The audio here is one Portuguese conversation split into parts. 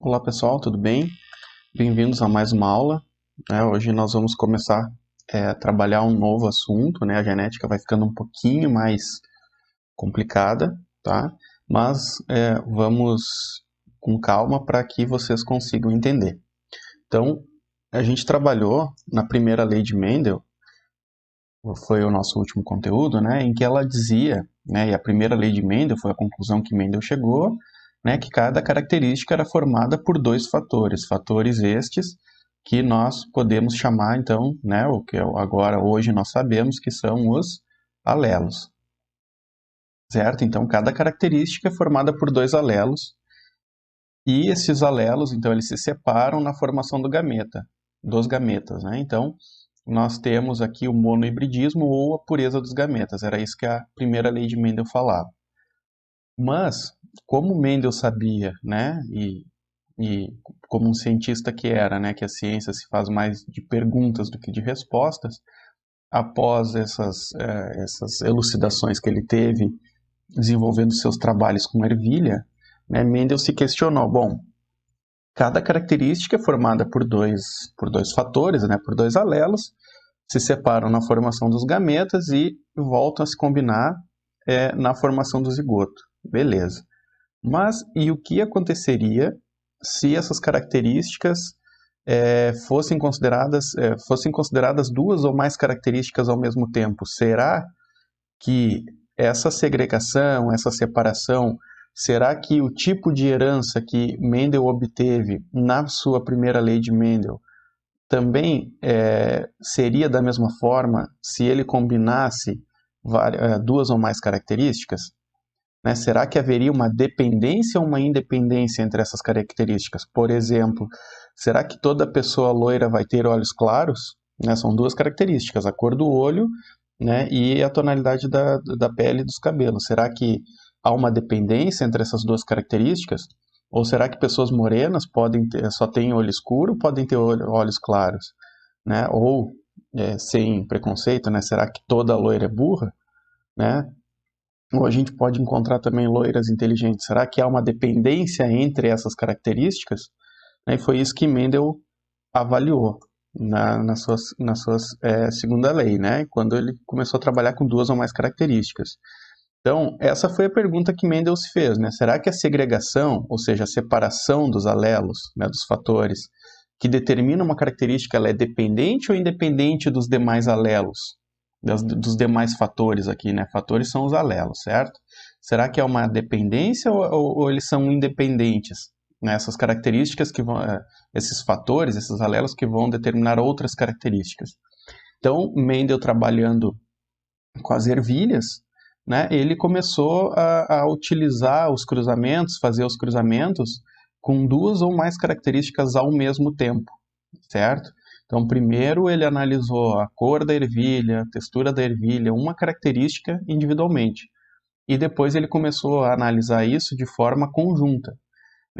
Olá pessoal, tudo bem? Bem-vindos a mais uma aula. Hoje nós vamos começar a trabalhar um novo assunto, né? A genética vai ficando um pouquinho mais complicada, tá? Mas vamos com calma para que vocês consigam entender. Então, a gente trabalhou na primeira lei de Mendel, foi o nosso último conteúdo, né? Em que ela dizia, né? E a primeira lei de Mendel foi a conclusão que Mendel chegou, né, que cada característica era formada por dois fatores, fatores estes que nós podemos chamar, então, né, o que agora, hoje nós sabemos que são os alelos, certo? Então, cada característica é formada por dois alelos, e esses alelos, então, eles se separam na formação do gameta, dos gametas, né? Então, nós temos aqui o monohibridismo ou a pureza dos gametas, era isso que a primeira lei de Mendel falava. Mas, como Mendel sabia, né, e como um cientista que era, né, que a ciência se faz mais de perguntas do que de respostas, após essas elucidações que ele teve desenvolvendo seus trabalhos com ervilha, né, Mendel se questionou, bom, cada característica é formada por dois fatores, né, por dois alelos, se separam na formação dos gametas e voltam a se combinar na formação do zigoto. Beleza. Mas e o que aconteceria se essas características fossem consideradas duas ou mais características ao mesmo tempo? Será que essa segregação, essa separação, será que o tipo de herança que Mendel obteve na sua primeira lei de Mendel também seria da mesma forma se ele combinasse duas ou mais características? Né? Será que haveria uma dependência ou uma independência entre essas características? Por exemplo, será que toda pessoa loira vai ter olhos claros? Né? São duas características, a cor do olho, né, e a tonalidade da pele e dos cabelos. Será que há uma dependência entre essas duas características? Ou será que pessoas morenas só têm olho escuro, podem ter olhos claros? Né? Ou, sem preconceito, né, será que toda loira é burra? Né? Ou a gente pode encontrar também loiras inteligentes. Será que há uma dependência entre essas características? E foi isso que Mendel avaliou na sua segunda lei, né? Quando ele começou a trabalhar com duas ou mais características. Então, essa foi a pergunta que Mendel se fez, né? Será que a segregação, ou seja, a separação dos alelos, né, dos fatores, que determina uma característica, ela é dependente ou independente dos demais alelos? Dos demais fatores aqui, né? Fatores são os alelos, certo? Será que é uma dependência ou eles são independentes? Né? Essas características que vão, esses fatores, esses alelos que vão determinar outras características. Então, Mendel trabalhando com as ervilhas, né? Ele começou a utilizar os cruzamentos, fazer os cruzamentos com duas ou mais características ao mesmo tempo, certo? Então, primeiro ele analisou a cor da ervilha, a textura da ervilha, uma característica individualmente. E depois ele começou a analisar isso de forma conjunta.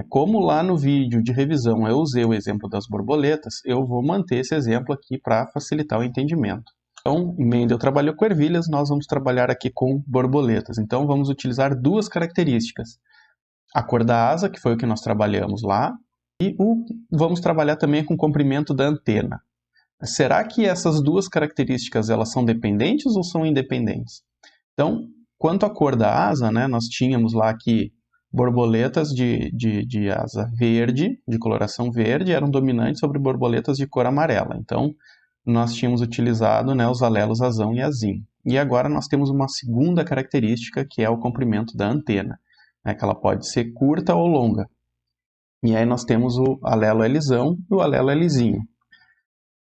Como lá no vídeo de revisão eu usei o exemplo das borboletas, eu vou manter esse exemplo aqui para facilitar o entendimento. Então, Mendel trabalhou com ervilhas, nós vamos trabalhar aqui com borboletas. Então, vamos utilizar duas características. A cor da asa, que foi o que nós trabalhamos lá, e vamos trabalhar também com o comprimento da antena. Será que essas duas características elas são dependentes ou são independentes? Então, quanto à cor da asa, né, nós tínhamos lá que borboletas de asa verde, de coloração verde, eram dominantes sobre borboletas de cor amarela. Então, nós tínhamos utilizado, né, os alelos azão e azim. E agora nós temos uma segunda característica, que é o comprimento da antena, né, que ela pode ser curta ou longa. E aí nós temos o alelo Lzão e o alelo Lzinho.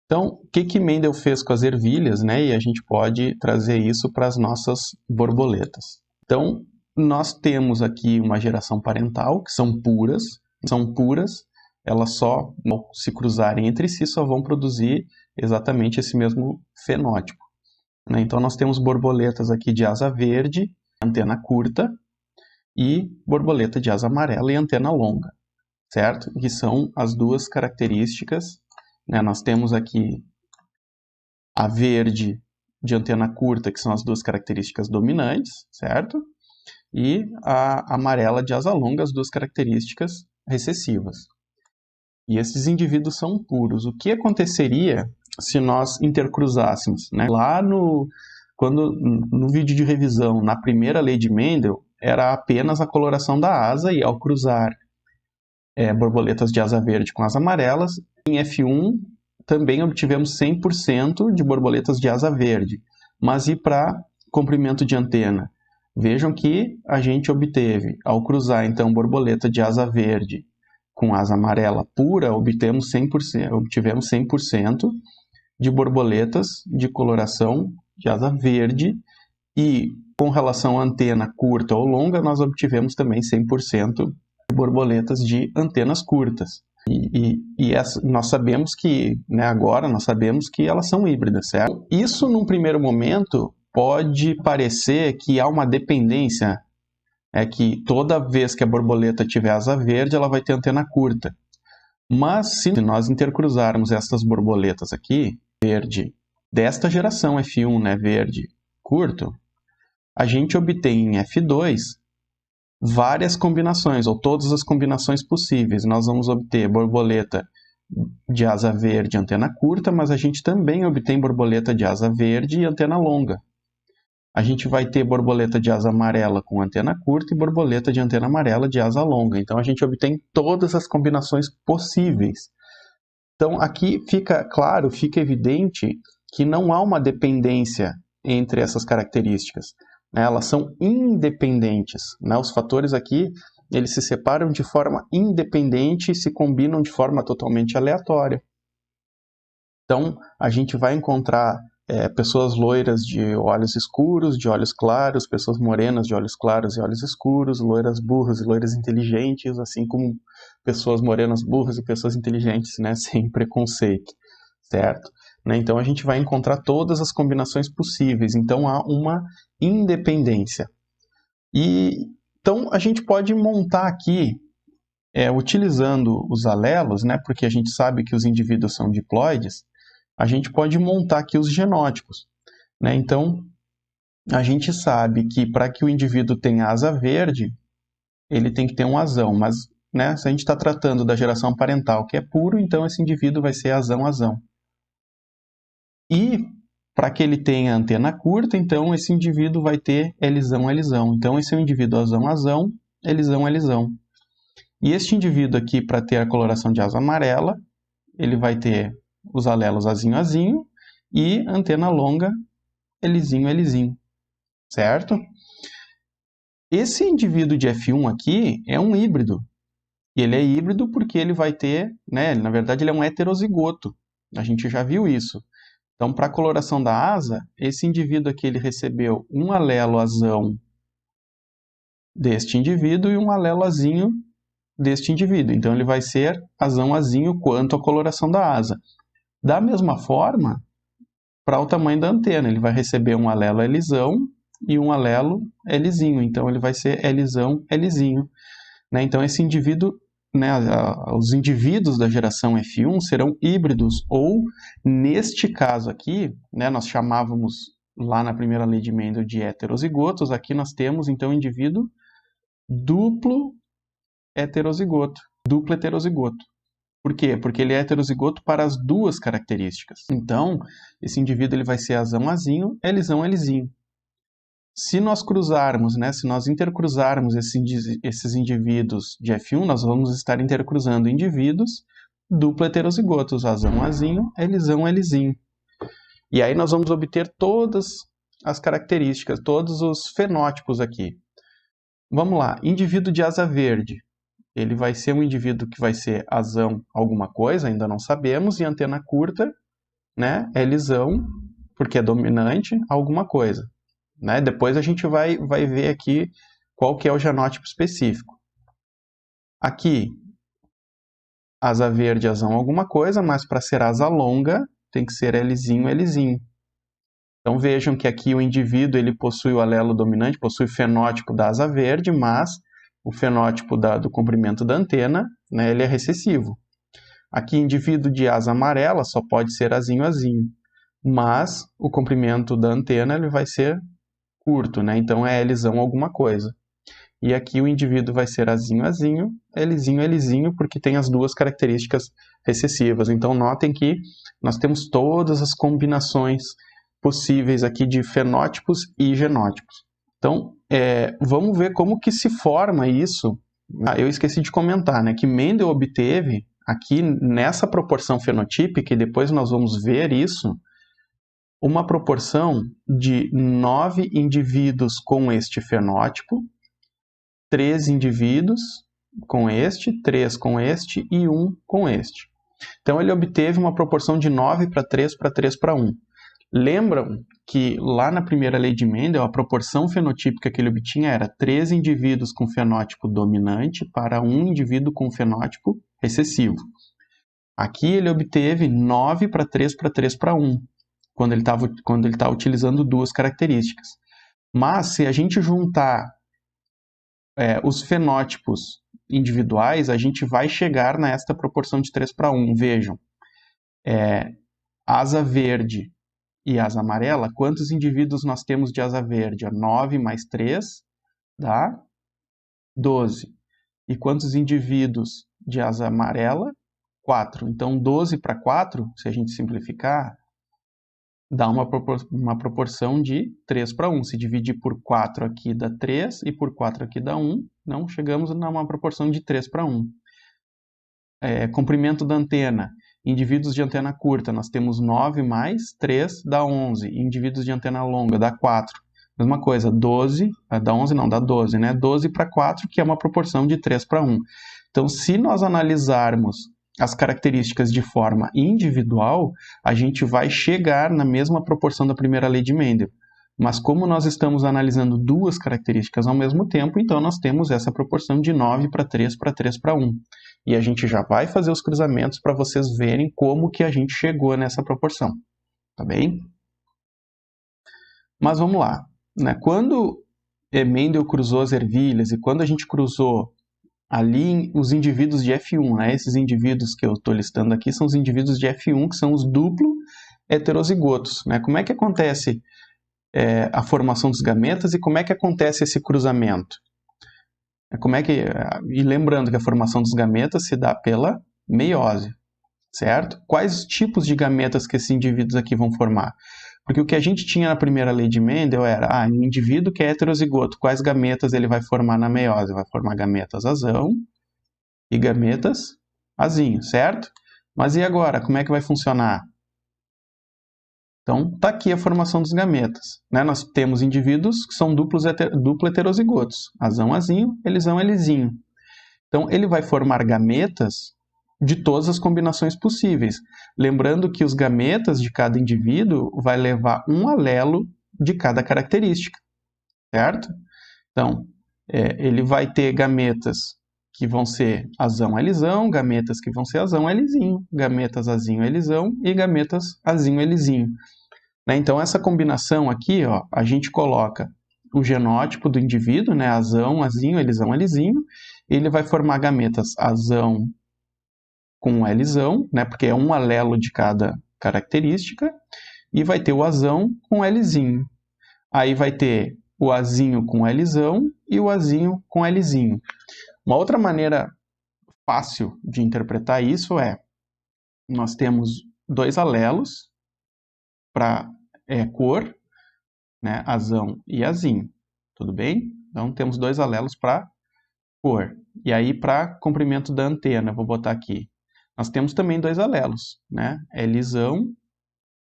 Então, o que Mendel fez com as ervilhas, né? E a gente pode trazer isso para as nossas borboletas. Então, nós temos aqui uma geração parental, que são puras, elas só, ao se cruzarem entre si, só vão produzir exatamente esse mesmo fenótipo. Né? Então, nós temos borboletas aqui de asa verde, antena curta, e borboleta de asa amarela e antena longa, certo? Que são as duas características. Né? Nós temos aqui a verde de antena curta, que são as duas características dominantes, certo? E a amarela de asa longa, as duas características recessivas. E esses indivíduos são puros. O que aconteceria se nós intercruzássemos, né? No vídeo de revisão, na primeira lei de Mendel, era apenas a coloração da asa, e ao cruzar borboletas de asa verde com asa amarelas, em F1 também obtivemos 100% de borboletas de asa verde. Mas e para comprimento de antena? Vejam que a gente obteve, ao cruzar então borboleta de asa verde com asa amarela pura, obtivemos 100% de borboletas de coloração de asa verde, e com relação à antena curta ou longa, nós obtivemos também 100% de borboletas de antenas curtas. Nós sabemos que, né, agora nós sabemos que elas são híbridas, certo? Isso, num primeiro momento, pode parecer que há uma dependência, que toda vez que a borboleta tiver asa verde, ela vai ter antena curta. Mas se nós intercruzarmos essas borboletas aqui, verde, desta geração F1, né, verde curto, a gente obtém em F2 várias combinações, ou todas as combinações possíveis. Nós vamos obter borboleta de asa verde e antena curta, mas a gente também obtém borboleta de asa verde e antena longa. A gente vai ter borboleta de asa amarela com antena curta e borboleta de antena amarela de asa longa. Então, a gente obtém todas as combinações possíveis. Então, aqui fica claro, fica evidente que não há uma dependência entre essas características. Elas são independentes. Os fatores aqui, eles se separam de forma independente e se combinam de forma totalmente aleatória. Então, a gente vai encontrar pessoas loiras de olhos escuros, de olhos claros, pessoas morenas de olhos claros e olhos escuros, loiras burras e loiras inteligentes, assim como pessoas morenas burras e pessoas inteligentes, né, sem preconceito, certo? Então, a gente vai encontrar todas as combinações possíveis. Então, há uma independência. Então, a gente pode montar aqui, utilizando os alelos, né, porque a gente sabe que os indivíduos são diploides, a gente pode montar aqui os genótipos. Então, a gente sabe que para que o indivíduo tenha asa verde, ele tem que ter um azão. Mas, né, se a gente está tratando da geração parental, que é puro, então esse indivíduo vai ser azão-azão. E para que ele tenha antena curta, então esse indivíduo vai ter Lzão-Lzão. Então esse é o indivíduo azão-azão, Lzão-Lzão. E este indivíduo aqui, para ter a coloração de asa amarela, ele vai ter os alelos azinho-azinho e antena longa Lzinho-Lzinho, certo? Esse indivíduo de F1 aqui é um híbrido. E ele é híbrido porque ele vai ter, né, na verdade ele é um heterozigoto. A gente já viu isso. Então, para a coloração da asa, esse indivíduo aqui ele recebeu um alelo azão deste indivíduo e um alelo azinho deste indivíduo. Então, ele vai ser azão-azinho quanto à coloração da asa. Da mesma forma, para o tamanho da antena, ele vai receber um alelo Lzão e um alelo Lzinho. Então, ele vai ser Lzão, Lzinho. Então, esse indivíduo, os indivíduos da geração F1 serão híbridos, ou, neste caso aqui, nós chamávamos lá na primeira lei de Mendel de heterozigotos, aqui nós temos, então, indivíduo duplo heterozigoto. Por quê? Porque ele é heterozigoto para as duas características. Então, esse indivíduo ele vai ser azão-azinho, Lzão-Lzinho. Se nós cruzarmos, se nós intercruzarmos esses indivíduos de F1, nós vamos estar intercruzando indivíduos duplo heterozigotos, azão-azinho, Lzão-Lzinho. E aí nós vamos obter todas as características, todos os fenótipos aqui. Vamos lá, indivíduo de asa verde. Ele vai ser um indivíduo que vai ser azão alguma coisa, ainda não sabemos, e antena curta, Lzão, porque é dominante, alguma coisa. Depois a gente vai ver aqui qual que é o genótipo específico. Aqui, asa verde, azão alguma coisa, mas para ser asa longa, tem que ser Lzinho, Lzinho. Então vejam que aqui o indivíduo ele possui o alelo dominante, possui o fenótipo da asa verde, mas o fenótipo do comprimento da antena, ele é recessivo. Aqui, indivíduo de asa amarela só pode ser azinho-azinho, mas o comprimento da antena ele vai ser curto, então é Lzão alguma coisa. E aqui o indivíduo vai ser Azinho, Azinho, Lzinho, Lzinho, porque tem as duas características recessivas. Então, notem que nós temos todas as combinações possíveis aqui de fenótipos e genótipos. Então, vamos ver como que se forma isso. Eu esqueci de comentar, né, que Mendel obteve aqui nessa proporção fenotípica, e depois nós vamos ver isso, uma proporção de 9 indivíduos com este fenótipo, 3 indivíduos com este, 3 com este e 1 com este. Então, ele obteve uma proporção de 9 para 3 para 3 para 1. Lembram que lá na primeira lei de Mendel, a proporção fenotípica que ele obtinha era 3 indivíduos com fenótipo dominante para 1 indivíduo com fenótipo recessivo. Aqui ele obteve 9 para 3 para 3 para 1, quando ele está utilizando duas características. Mas, se a gente juntar os fenótipos individuais, a gente vai chegar nesta proporção de 3 para 1. Vejam, asa verde e asa amarela, quantos indivíduos nós temos de asa verde? 9 mais 3 dá 12. E quantos indivíduos de asa amarela? 4. Então, 12 para 4, se a gente simplificar, dá uma proporção de 3 para 1. Se dividir por 4 aqui dá 3 e por 4 aqui dá 1. Então, chegamos a uma proporção de 3 para 1. Comprimento da antena. Indivíduos de antena curta, nós temos 9 mais 3 dá 11. Indivíduos de antena longa dá 4. Mesma coisa, 12, dá 11 não, dá 12, né? 12 para 4, que é uma proporção de 3 para 1. Então, se nós analisarmos as características de forma individual, a gente vai chegar na mesma proporção da primeira lei de Mendel. Mas como nós estamos analisando duas características ao mesmo tempo, então nós temos essa proporção de 9 para 3 para 3 para 1. E a gente já vai fazer os cruzamentos para vocês verem como que a gente chegou nessa proporção. Tá bem? Mas vamos lá. Né? Quando Mendel cruzou as ervilhas e quando a gente cruzou ali os indivíduos de F1, né? Esses indivíduos que eu estou listando aqui são os indivíduos de F1, que são os duplo heterozigotos. Né? Como é que acontece a formação dos gametas e como é que acontece esse cruzamento? E lembrando que a formação dos gametas se dá pela meiose, certo? Quais tipos de gametas que esses indivíduos aqui vão formar? Porque o que a gente tinha na primeira lei de Mendel era, um indivíduo que é heterozigoto, quais gametas ele vai formar na meiose? Vai formar gametas azão e gametas azinho, certo? Mas e agora, como é que vai funcionar? Então, está aqui a formação dos gametas. Né? Nós temos indivíduos que são duplo heterozigotos, azão, azinho, elizão, elizinho. Então, ele vai formar gametas de todas as combinações possíveis. Lembrando que os gametas de cada indivíduo vai levar um alelo de cada característica, certo? Então, ele vai ter gametas que vão ser azão, elizão, gametas que vão ser azão, elizinho, gametas azinho, elizão e gametas azinho, elizinho. Né? Então, essa combinação aqui, ó, a gente coloca o genótipo do indivíduo, né? Azão, azinho, elizão, elizinho, ele vai formar gametas azão com Lzão, né, porque é um alelo de cada característica, e vai ter o azão com Lzinho. Aí vai ter o azinho com Lzão e o azinho com Lzinho. Uma outra maneira fácil de interpretar isso nós temos dois alelos para cor, né, azão e azinho, tudo bem? Então temos dois alelos para cor. E aí para comprimento da antena, vou botar aqui. Nós temos também dois alelos, né? Lzão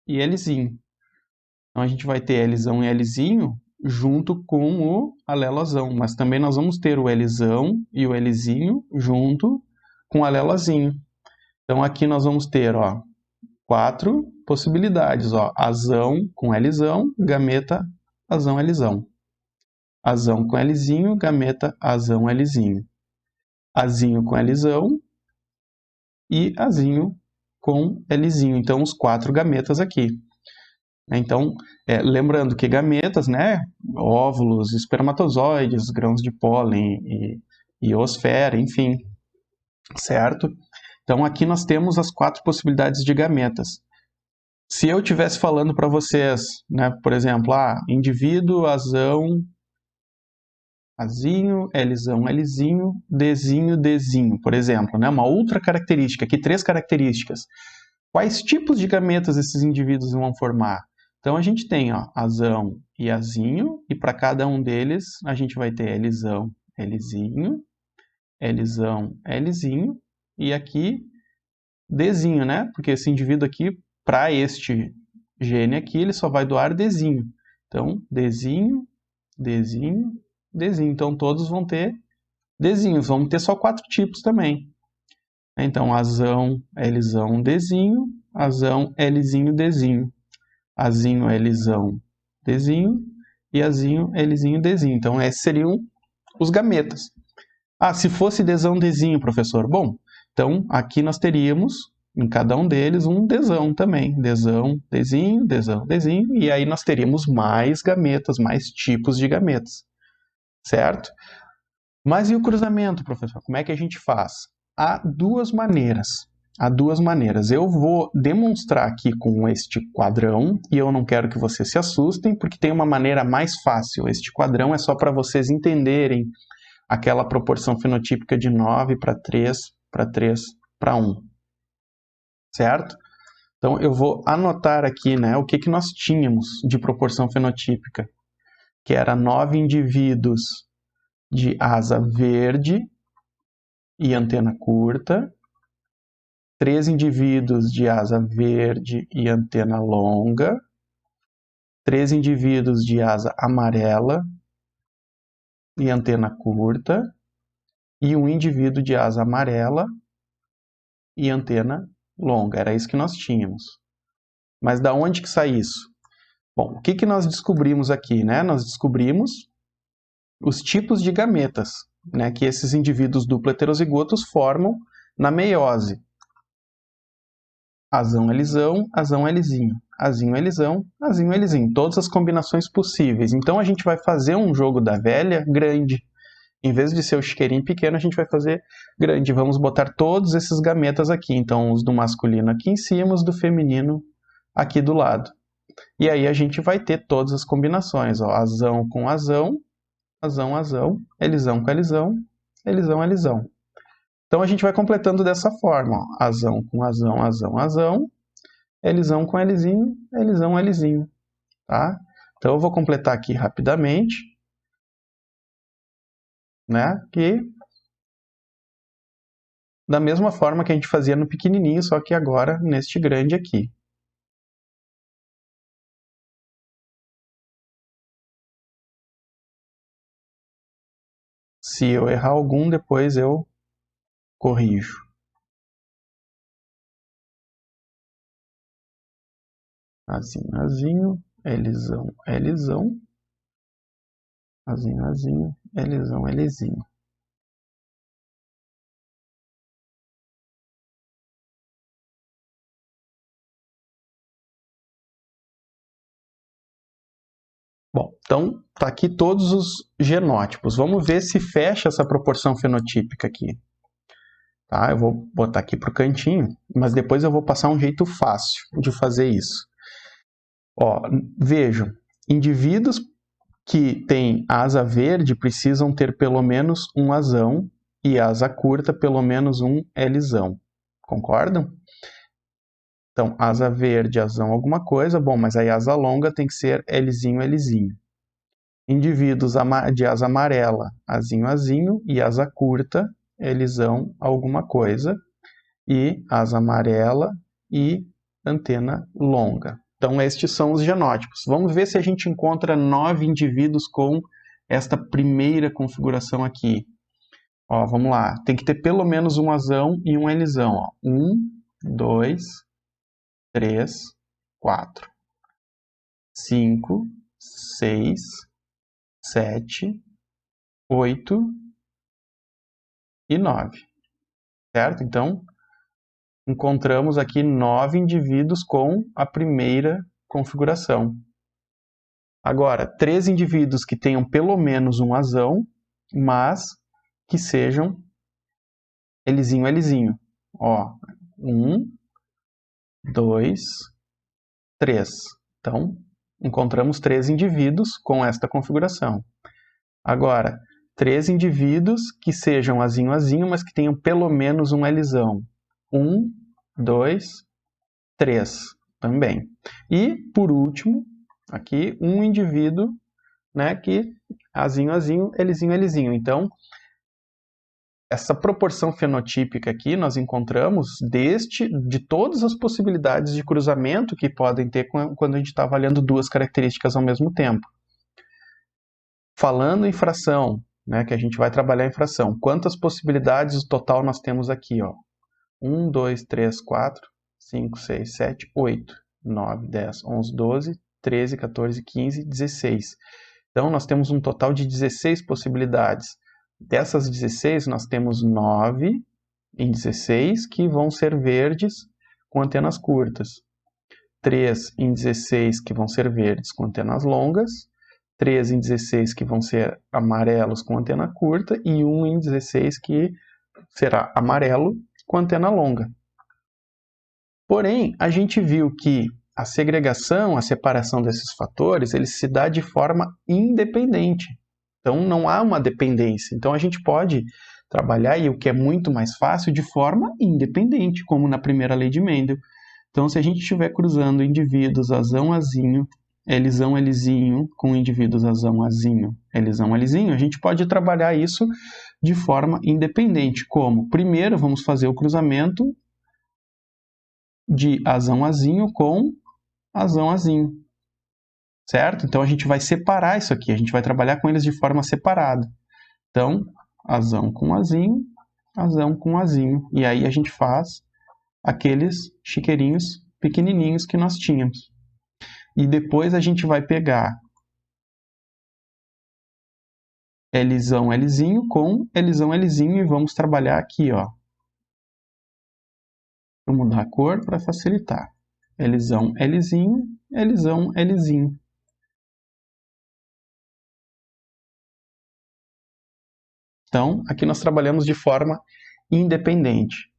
e Lzinho. Então, a gente vai ter Lzão e Lzinho junto com o alelo azão, mas também nós vamos ter o Lzão e o Lzinho junto com o alelo azinho. Então, aqui nós vamos ter 4 possibilidades. Azão com Lzão, gameta azão, Lzão. Azão com Lzinho, gameta azão, Lzinho. Azinho com Lzão e azinho com Lzinho. Então, os 4 gametas aqui. Então, lembrando que gametas, né, óvulos, espermatozoides, grãos de pólen e osfera, enfim, certo? Então, aqui nós temos as 4 possibilidades de gametas. Se eu estivesse falando para vocês, né, por exemplo, indivíduo azão Azinho, Lzão, Lzinho, Dzinho, Dzinho, por exemplo, né? Uma outra característica, aqui 3 características. Quais tipos de gametas esses indivíduos vão formar? Então a gente tem, ó, Azão e Azinho, e para cada um deles a gente vai ter Lzão, Lzinho, Lzão, Lzinho, e aqui Dzinho, né? Porque esse indivíduo aqui, para este gene aqui, ele só vai doar Dzinho. Então, Dzinho, Dzinho, Dzinho. Então, todos vão ter Dzinhos. Vamos ter só 4 tipos também. Então, Azão, Lzão, Dzinho. Azão, Lzinho, Dzinho. Azinho, Lzão, Dzinho. E Azinho, Lzinho, Dzinho. Então, esses seriam os gametas. Ah, se fosse Dzão, Dzinho, professor. Bom, então aqui nós teríamos em cada um deles um Dzão também. Dzão, Dzinho, Dzão, Dzinho. E aí nós teríamos mais gametas, mais tipos de gametas. Certo? Mas e o cruzamento, professor? Como é que a gente faz? Há duas maneiras. Há duas maneiras. Eu vou demonstrar aqui com este quadrão, e eu não quero que vocês se assustem, porque tem uma maneira mais fácil. Este quadrão é só para vocês entenderem aquela proporção fenotípica de 9 para 3, para 3, para 1. Certo? Então, eu vou anotar aqui, né, o que nós tínhamos de proporção fenotípica, que era 9 indivíduos de asa verde e antena curta, 3 indivíduos de asa verde e antena longa, 3 indivíduos de asa amarela e antena curta, e um indivíduo de asa amarela e antena longa. Era isso que nós tínhamos. Mas da onde que sai isso? Bom, o que nós descobrimos aqui, né? Nós descobrimos os tipos de gametas, né, que esses indivíduos duplo heterozigotos formam na meiose. Azão, Lzão, Azão, Lzinho. Azinho, Lzão, Azinho, Lzinho. Todas as combinações possíveis. Então a gente vai fazer um jogo da velha grande. Em vez de ser o chiqueirinho pequeno, a gente vai fazer grande. Vamos botar todos esses gametas aqui. Então, os do masculino aqui em cima, os do feminino aqui do lado. E aí a gente vai ter todas as combinações. Ó, azão com azão, azão, azão, Lzão com Lzão, Lzão, Lzão. Então a gente vai completando dessa forma. Ó, azão com azão, azão, azão, Lzão com Lzinho, Lzão, Lzinho. Tá? Então eu vou completar aqui rapidamente. Né? Que da mesma forma que a gente fazia no pequenininho, só que agora neste grande aqui. Se eu errar algum, depois eu corrijo. Azinho, azinho, Lzão, Lzão, azinho, azinho, Lzão, Lzinho. Bom, então tá aqui todos os genótipos. Vamos ver se fecha essa proporção fenotípica aqui. Tá? Eu vou botar aqui para o cantinho, mas depois eu vou passar um jeito fácil de fazer isso. Ó, vejam, indivíduos que têm asa verde precisam ter pelo menos um azão e asa curta pelo menos um Lzão. Concordam? Então, asa verde, azão alguma coisa, bom, mas aí asa longa tem que ser Lzinho, Lzinho. Indivíduos de asa amarela, azinho, azinho, e asa curta, Lzão alguma coisa, e asa amarela e antena longa. Então, estes são os genótipos. Vamos ver se a gente encontra 9 indivíduos com esta primeira configuração aqui. Ó, vamos lá. Tem que ter pelo menos um azão e um Lzão. Ó. 1, 2, 3, 4, 5, 6, 7, 8 e 9. Certo? Então, encontramos aqui 9 indivíduos com a primeira configuração. Agora, 3 indivíduos que tenham pelo menos um azão, mas que sejam Lzinho, Lzinho. Ó, 1, 2, 3. Então, encontramos 3 indivíduos com esta configuração. Agora, 3 indivíduos que sejam azinho, azinho, mas que tenham pelo menos um Lzão. 1, 2, 3 também. E, por último, aqui, um indivíduo, né, que azinho, azinho, Lzinho, Lzinho. Então, essa proporção fenotípica aqui nós encontramos de todas as possibilidades de cruzamento que podem ter quando a gente está avaliando duas características ao mesmo tempo. Falando em fração, né, que a gente vai trabalhar em fração, quantas possibilidades total nós temos aqui? Ó? 1, 2, 3, 4, 5, 6, 7, 8, 9, 10, 11, 12, 13, 14, 15, 16. Então, nós temos um total de 16 possibilidades. Dessas 16, nós temos 9 em 16 que vão ser verdes com antenas curtas. 3 em 16 que vão ser verdes com antenas longas. 3 em 16 que vão ser amarelos com antena curta. E 1 em 16 que será amarelo com antena longa. Porém, a gente viu que a segregação, a separação desses fatores, ele se dá de forma independente. Então, não há uma dependência. Então, a gente pode trabalhar, e o que é muito mais fácil, de forma independente, como na primeira lei de Mendel. Então, se a gente estiver cruzando indivíduos azão, azinho, Lzão, Lzinho, com indivíduos azão, azinho, Lzão, Lzinho, a gente pode trabalhar isso de forma independente. Como? Primeiro, vamos fazer o cruzamento de azão, azinho com azão, azinho. Certo? Então, a gente vai separar isso aqui, a gente vai trabalhar com eles de forma separada. Então, azão com azinho, azão com azinho. E aí a gente faz aqueles chiqueirinhos pequenininhos que nós tínhamos. E depois a gente vai pegar Lzão, Lzinho com Lzão, Lzinho e vamos trabalhar aqui, ó. Vou mudar a cor para facilitar. Lzão, Lzinho, Lzão, Lzinho. Então, aqui nós trabalhamos de forma independente.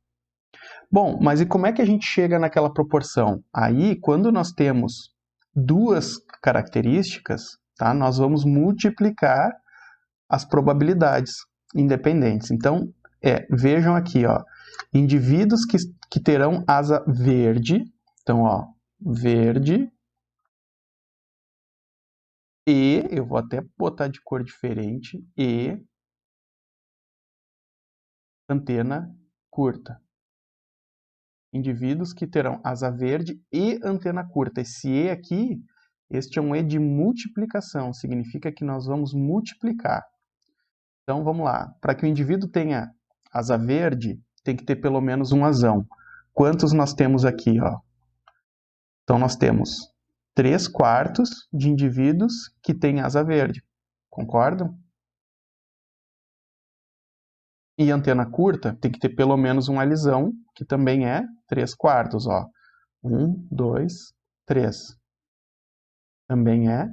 Bom, mas e como é que a gente chega naquela proporção? Aí, quando nós temos duas características, tá, nós vamos multiplicar as probabilidades independentes. Então, vejam aqui, ó, indivíduos que terão asa verde. Então, ó, verde. E, eu vou até botar de cor diferente, e antena curta. Indivíduos que terão asa verde e antena curta. Esse E aqui, este é um E de multiplicação, significa que nós vamos multiplicar. Então, vamos lá. Para que o indivíduo tenha asa verde, tem que ter pelo menos um azão. Quantos nós temos aqui? Ó? Então, nós temos 3/4 de indivíduos que têm asa verde. Concordam? E antena curta tem que ter pelo menos um Lzão, que também é 3/4. Ó. 1, 2, 3. Também é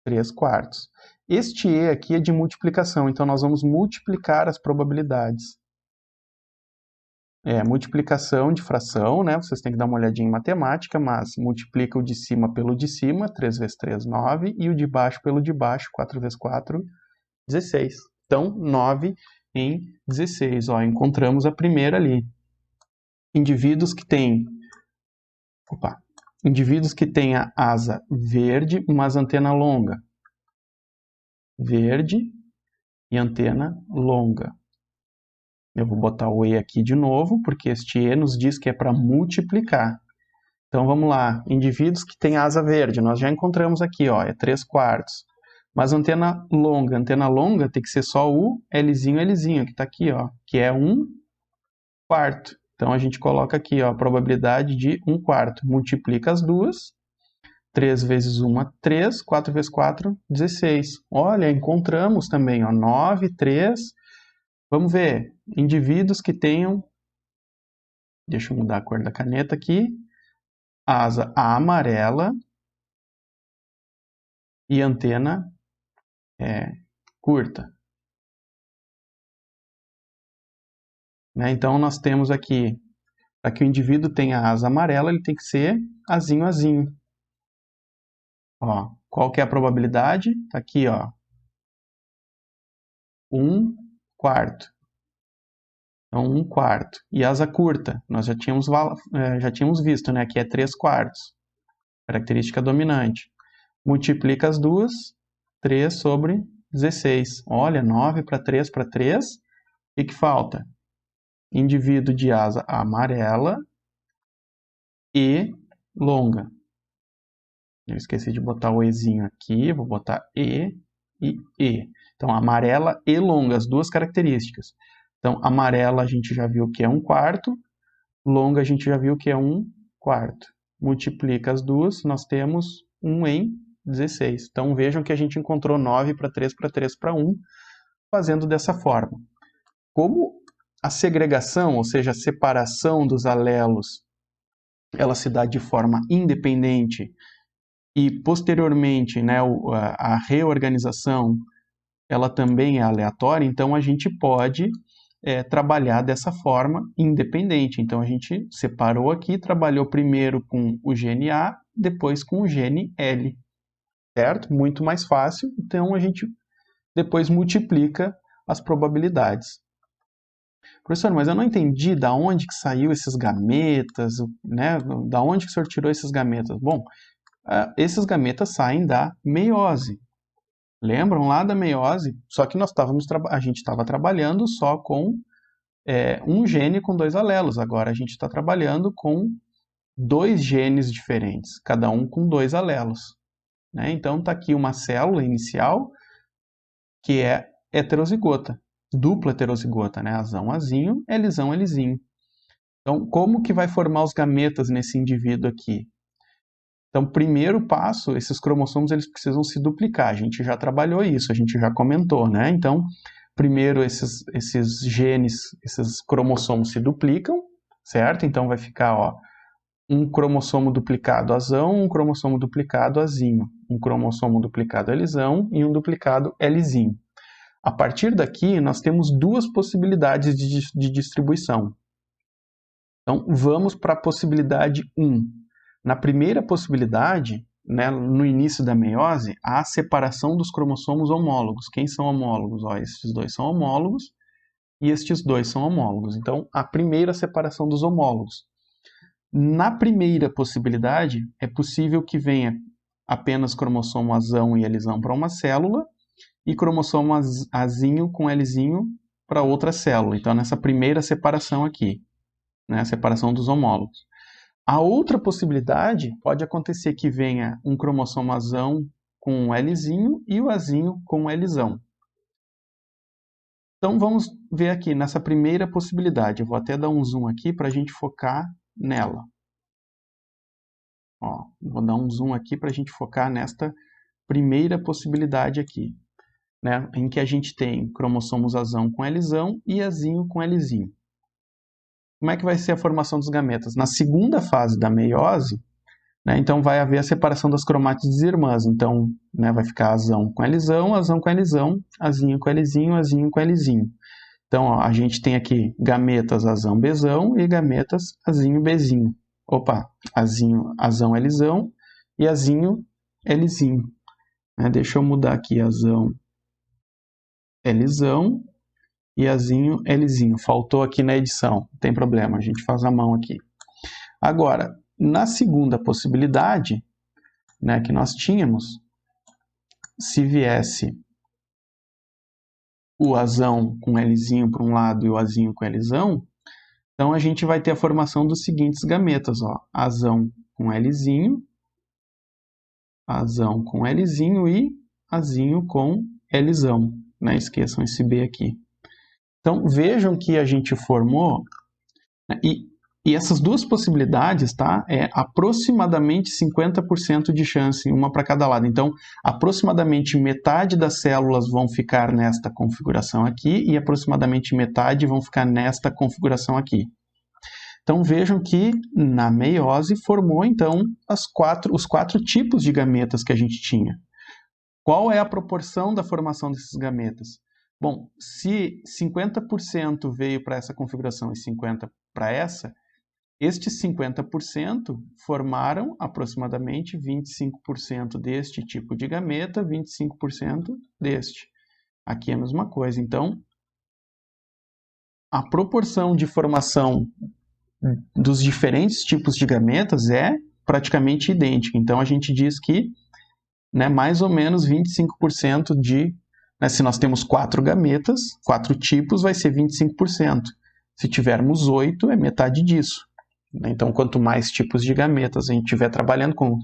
3/4. Este E aqui é de multiplicação, então nós vamos multiplicar as probabilidades. Multiplicação de fração, né? Vocês têm que dar uma olhadinha em matemática, mas multiplica o de cima pelo de cima, 3 vezes 3, 9, e o de baixo pelo de baixo, 4 vezes 4, 16. Então, 9 em 16. Ó, encontramos a primeira ali. Indivíduos que têm a asa verde, mas antena longa. Verde e antena longa. Eu vou botar o E aqui de novo, porque este E nos diz que é para multiplicar. Então, vamos lá. Indivíduos que têm asa verde. Nós já encontramos aqui, ó, é 3/4. Mas antena longa tem que ser só o Lzinho, Lzinho, que está aqui, ó, que é 1/4. Então, a gente coloca aqui, ó, a probabilidade de 1/4. Multiplica as duas. 3 vezes 1 é 3, 4 vezes 4, 16. Olha, encontramos também, ó, 9, 3. Vamos ver, indivíduos que tenham, deixa eu mudar a cor da caneta aqui, asa amarela e antena curta. Né? Então, nós temos aqui, para que o indivíduo tenha asa amarela, ele tem que ser azinho, azinho. Ó, qual que é a probabilidade? Está aqui, ó, 1 quarto. Então, 1 quarto. E asa curta, nós já tínhamos visto, né? Que é 3 quartos. Característica dominante. Multiplica as duas, 3 sobre 16. Olha, 9 para 3 para 3. E que falta? Indivíduo de asa amarela e longa. Eu esqueci de botar o Ezinho aqui, vou botar E e E. Então, amarela e longa, as duas características. Então, amarela a gente já viu que é 1 quarto, longa a gente já viu que é 1 quarto. Multiplica as duas, nós temos 1 em 16. Então, vejam que a gente encontrou 9 para 3 para 3 para 1, fazendo dessa forma. Como a segregação, ou seja, a separação dos alelos, ela se dá de forma independente e, posteriormente, né, a reorganização ela também é aleatória, então a gente pode trabalhar dessa forma independente. Então a gente separou aqui, trabalhou primeiro com o gene A, depois com o gene L, certo? Muito mais fácil, então a gente depois multiplica as probabilidades. Professor, mas eu não entendi da onde que saiu esses gametas, né? Da onde que o senhor tirou esses gametas? Bom, esses gametas saem da meiose. Lembram lá da meiose? Só que a gente estava trabalhando só com um gene com 2 alelos. Agora a gente está trabalhando com 2 genes diferentes, cada um com 2 alelos. Né? Então está aqui uma célula inicial que é heterozigota, dupla heterozigota, né? Azão, azinho, Lzão, Lzinho. Então, como que vai formar os gametas nesse indivíduo aqui? Então, primeiro passo, esses cromossomos eles precisam se duplicar. A gente já trabalhou isso, a gente já comentou, né? Então, primeiro esses genes, esses cromossomos se duplicam, certo? Então, vai ficar, ó, um cromossomo duplicado azão, um cromossomo duplicado azinho, um cromossomo duplicado Lzão e um duplicado Lzinho. A partir daqui, nós temos 2 possibilidades de distribuição. Então, vamos para a possibilidade 1. Na primeira possibilidade, né, no início da meiose, há a separação dos cromossomos homólogos. Quem são homólogos? Ó, estes 2 são homólogos e estes 2 são homólogos. Então, a primeira separação dos homólogos. Na primeira possibilidade, é possível que venha apenas cromossomo azão e Lzão para uma célula e cromossomo azinho com Lzinho para outra célula. Então, nessa primeira separação aqui, né, a separação dos homólogos. A outra possibilidade pode acontecer que venha um cromossomo azão com um Lzinho e o azinho com um Lzão. Então vamos ver aqui nessa primeira possibilidade. Eu vou até dar um zoom aqui para a gente focar nela. Ó, vou dar um zoom aqui para a gente focar nesta primeira possibilidade aqui, né, em que a gente tem cromossomos azão com Lzão e azinho com Lzinho. Como é que vai ser a formação dos gametas? Na segunda fase da meiose, né, então vai haver a separação das cromátides irmãs. Então, né, vai ficar azão com Lzão, azinho com Lzinho, azinho com Lzinho. Então, ó, a gente tem aqui gametas azão Bzão e gametas azinho Bzinho. Opa, azão Lzão e azinho Lzinho. Né, deixa eu mudar aqui azão Lzão e azinho Lzinho. Faltou aqui na edição, não tem problema, a gente faz a mão aqui. Agora, na segunda possibilidade, né, que nós tínhamos, se viesse o azão com Lzinho para um lado e o azinho com Lzão, então a gente vai ter a formação dos seguintes gametas, ó, azão com Lzinho, azão com Lzinho e azinho com Lzão. Né, esqueçam esse B aqui. Então, vejam que a gente formou, né, e essas 2 possibilidades, tá, é aproximadamente 50% de chance, uma para cada lado. Então, aproximadamente metade das células vão ficar nesta configuração aqui e aproximadamente metade vão ficar nesta configuração aqui. Então, vejam que na meiose formou, então, os 4 tipos de gametas que a gente tinha. Qual é a proporção da formação desses gametas? Bom, se 50% veio para essa configuração e 50% para essa, estes 50% formaram aproximadamente 25% deste tipo de gameta, 25% deste. Aqui é a mesma coisa. Então, a proporção de formação dos diferentes tipos de gametas é praticamente idêntica. Então, a gente diz que, né, mais ou menos 25% de... Né, se nós temos 4 gametas, 4 tipos, vai ser 25%. Se tivermos 8, é metade disso. Então, quanto mais tipos de gametas a gente estiver trabalhando com...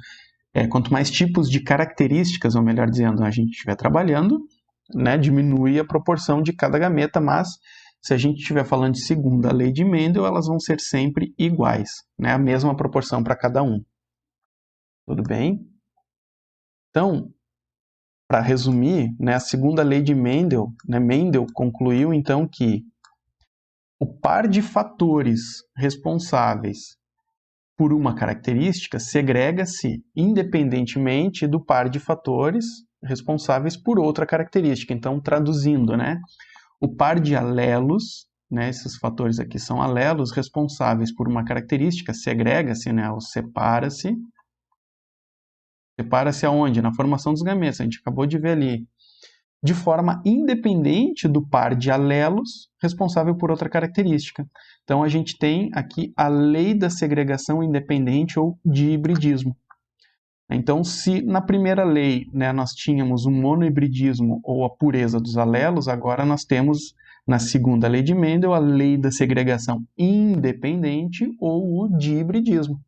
quanto mais tipos de características, ou melhor dizendo, a gente estiver trabalhando, né, diminui a proporção de cada gameta, mas se a gente estiver falando de segunda lei de Mendel, elas vão ser sempre iguais, né, a mesma proporção para cada um. Tudo bem? Então, para resumir, né, a segunda lei de Mendel, né, Mendel concluiu então que o par de fatores responsáveis por uma característica segrega-se independentemente do par de fatores responsáveis por outra característica. Então, traduzindo, né, o par de alelos, né, esses fatores aqui são alelos responsáveis por uma característica, segrega-se, né, ou separa-se. Separa-se aonde? Na formação dos gametas, a gente acabou de ver ali. De forma independente do par de alelos responsável por outra característica. Então, a gente tem aqui a lei da segregação independente ou de hibridismo. Então, se na primeira lei, né, nós tínhamos o monohibridismo ou a pureza dos alelos, agora nós temos na segunda lei de Mendel a lei da segregação independente ou o dihibridismo.